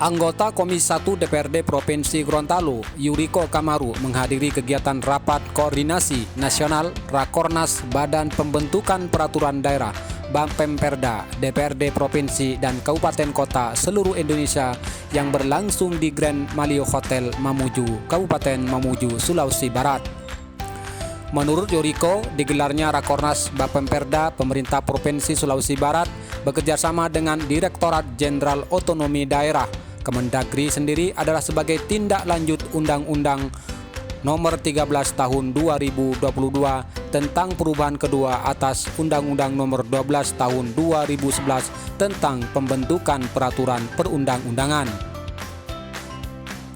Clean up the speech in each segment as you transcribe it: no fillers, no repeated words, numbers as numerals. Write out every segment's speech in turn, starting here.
Anggota Komisi 1 DPRD Provinsi Gorontalo, Yuriko Kamaru, menghadiri kegiatan Rapat Koordinasi Nasional Rakornas Badan Pembentukan Peraturan Daerah Bapemperda, DPRD Provinsi dan Kabupaten Kota seluruh Indonesia yang berlangsung di Grand Malio Hotel Mamuju, Kabupaten Mamuju, Sulawesi Barat. Menurut Yuriko, digelarnya Rakornas Bapemperda Pemerintah Provinsi Sulawesi Barat bekerjasama dengan Direktorat Jenderal Otonomi Daerah Kemendagri sendiri adalah sebagai tindak lanjut Undang-Undang Nomor 13 Tahun 2022 tentang perubahan kedua atas Undang-Undang Nomor 12 Tahun 2011 tentang pembentukan peraturan perundang-undangan.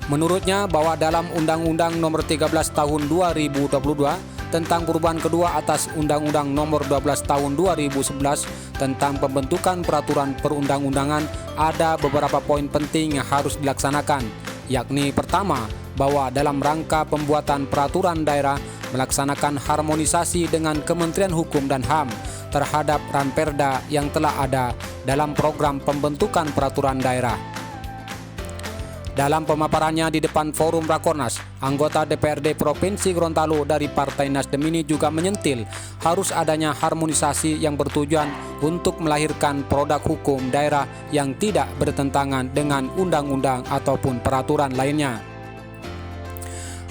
Menurutnya bahwa dalam Undang-Undang Nomor 13 Tahun 2022 tentang perubahan kedua atas Undang-Undang Nomor 12 Tahun 2011 tentang pembentukan peraturan perundang-undangan ada beberapa poin penting yang harus dilaksanakan, yakni pertama, bahwa dalam rangka pembuatan peraturan daerah melaksanakan harmonisasi dengan Kementerian Hukum dan HAM terhadap Ranperda yang telah ada dalam program pembentukan peraturan daerah. Dalam pemaparannya di depan forum Rakornas, anggota DPRD Provinsi Gorontalo dari Partai Nasdem ini juga menyentil harus adanya harmonisasi yang bertujuan untuk melahirkan produk hukum daerah yang tidak bertentangan dengan undang-undang ataupun peraturan lainnya.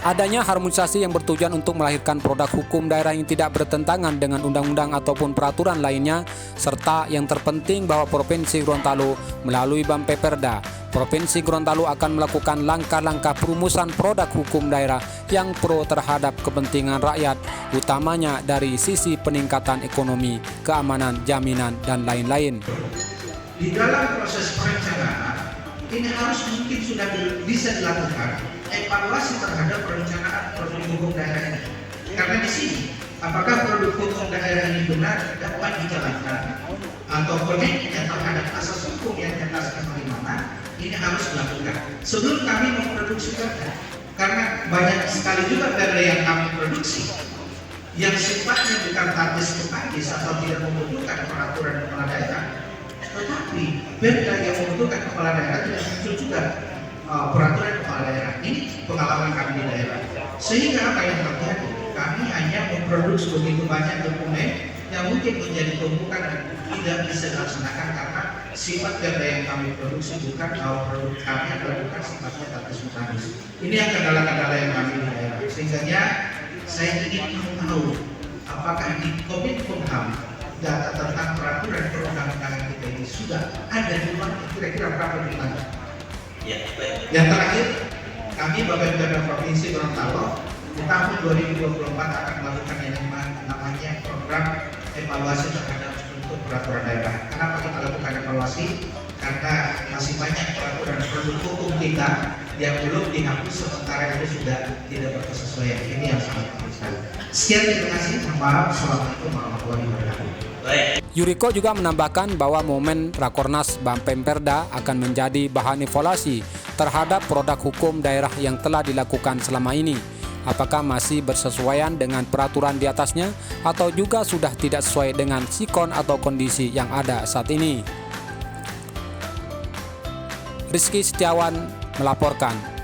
Adanya harmonisasi yang bertujuan untuk melahirkan produk hukum daerah yang tidak bertentangan dengan undang-undang ataupun peraturan lainnya, serta yang terpenting bahwa Provinsi Gorontalo melalui Bapemperda Provinsi Gorontalo akan melakukan langkah-langkah perumusan produk hukum daerah yang pro terhadap kepentingan rakyat, utamanya dari sisi peningkatan ekonomi, keamanan, jaminan, dan lain-lain. Di dalam proses perencanaan, ini harus mungkin sudah bisa dilakukan evaluasi terhadap perencanaan produk hukum daerah ini. Karena di sini, apakah produk hukum daerah ini benar dapat dijalankan atau koneknya terhadap asas hukum yang diataskan bagaimana, ini harus dilakukan sebelum kami memproduksi perda. Karena banyak sekali juga perda yang kami produksi yang sifatnya bukan tatis tetatis atau tidak membutuhkan peraturan kepala daerah, tetapi perda yang membutuhkan kepala daerah tidak muncul juga peraturan kepala daerah. Ini pengalaman kami di daerah. Sehingga apa yang terjadi? Kami hanya memproduksi begitu banyak dokumen yang mungkin menjadi tumpukan dan tidak bisa dilaksanakan karena sifat perda yang kami produksi bukan produk kami adalah bukan sifatnya tatis mutatis. Ini yang kendala-kendala yang kami di daerah. Sehingga saya ingin tahu apakah di Kominfo HAM data tentang peraturan perundang-undangan kita ini sudah ada di mana, kira-kira berapa bulan? Yang terakhir, kami Bapemperda Provinsi Gorontalo di tahun 2024 akan melakukan yang namanya program evaluasi terhadap bentuk peraturan daerah. Kenapa kita lakukan evaluasi? Karena masih banyak peraturan produk hukum kita yang belum dihapus sementara itu sudah tidak berkesesuaian. Ini yang sangat penting sekali. Sekian, terima kasih. Maaf, Assalamualaikum warahmatullahi wabarakatuh. Yuriko juga menambahkan bahwa momen Rakornas Bapemperda akan menjadi bahan evaluasi terhadap produk hukum daerah yang telah dilakukan selama ini. Apakah masih bersesuaian dengan peraturan di atasnya atau juga sudah tidak sesuai dengan sikon atau kondisi yang ada saat ini. Rizky Setiawan melaporkan.